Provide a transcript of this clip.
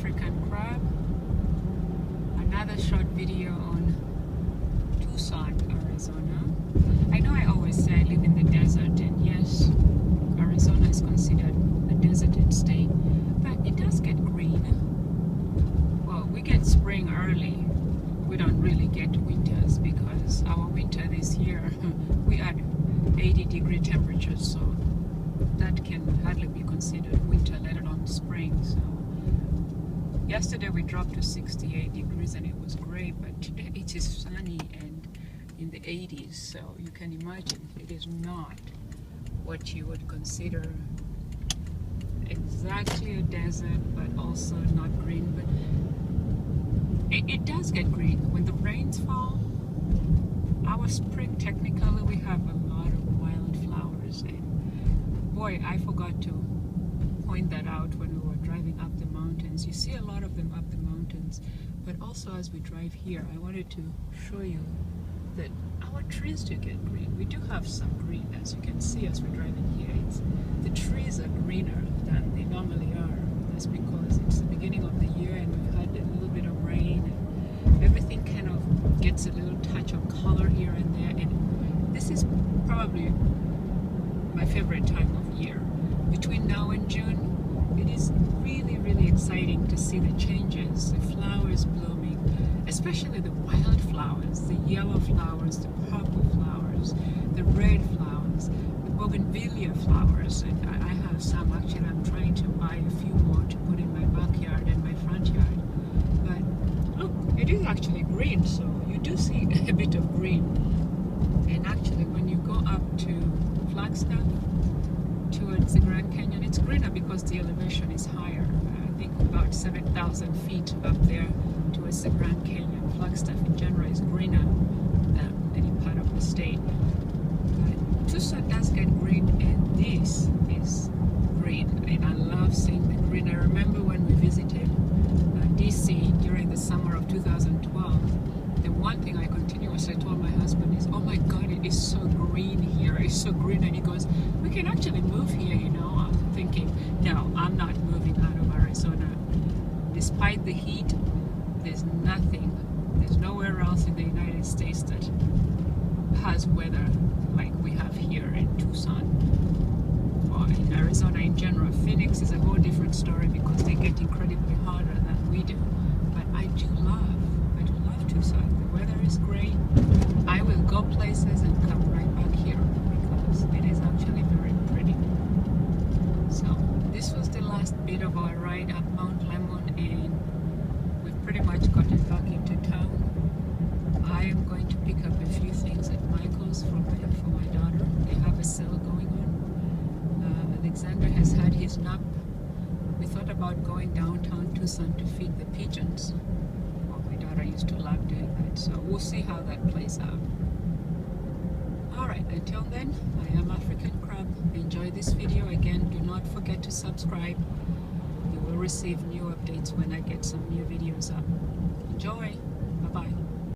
African crab. Another short video on Tucson, Arizona. I know I always say I live in the desert, and yes, Arizona is considered a deserted state, but it does get green. Well, we get spring early. We don't really get winters because our winter this year, we had 80-degree temperatures, so that can hardly be considered winter, let alone spring. So yesterday we dropped to 68 degrees and it was great, but today it is sunny and in the 80s, so you can imagine it is not what you would consider exactly a desert, but also not green. But it does get green when the rains fall. Our spring, technically, we have a lot of wildflowers, and boy, I forgot to point that out when we were driving up the mountains. You see a lot of them up the mountains, but also as we drive here, I wanted to show you that our trees do get green. We do have some green, as you can see as we're driving here. The trees are greener than they normally are. That's because it's the beginning of the year and we've had a little bit of rain, and everything kind of gets a little touch of color here and there. And this is probably my favorite time of year. Between now and June, it is really, really exciting to see the changes, the flowers blooming, especially the wildflowers, the yellow flowers, the purple flowers, the red flowers, the bougainvillea flowers. And I have some. Actually, I'm trying to buy a few more to put in my backyard and my front yard. But look, it is actually green, so you do see a bit of green. And actually, when you go up to Flagstaff, towards the Grand Canyon, it's greener because the elevation is higher. I think about 7,000 feet up there towards the Grand Canyon. Flagstaff in general is greener than any part of the state. But Tucson does get green, and this is green, and I love seeing the green. I remember when we visited DC during the summer of 2012, the one thing I continuously told my husband is, oh my God, it is so green here, it's so green. And he goes, we can actually move here, you know. I'm thinking, no, I'm not moving out of Arizona. Despite the heat, there's nowhere else in the United States that has weather like we have here in Tucson, or in Arizona in general. Phoenix is a whole different story because they get incredibly hotter than we do. But I do love Tucson. The weather is great. I will go places and come right back here because it is actually very pretty. So this was the last bit of our ride up Mount Lemon, and we've pretty much gotten back into town. I am going to pick up a few things at Michael's for my daughter. They have a sale going on. Alexander has had his nap. We thought about going downtown Tucson to feed the pigeons. My daughter used to love doing that, so we'll see how that plays out. Alright, until then, I am African Crab. Enjoy this video. Again, do not forget to subscribe. You will receive new updates when I get some new videos up. Enjoy!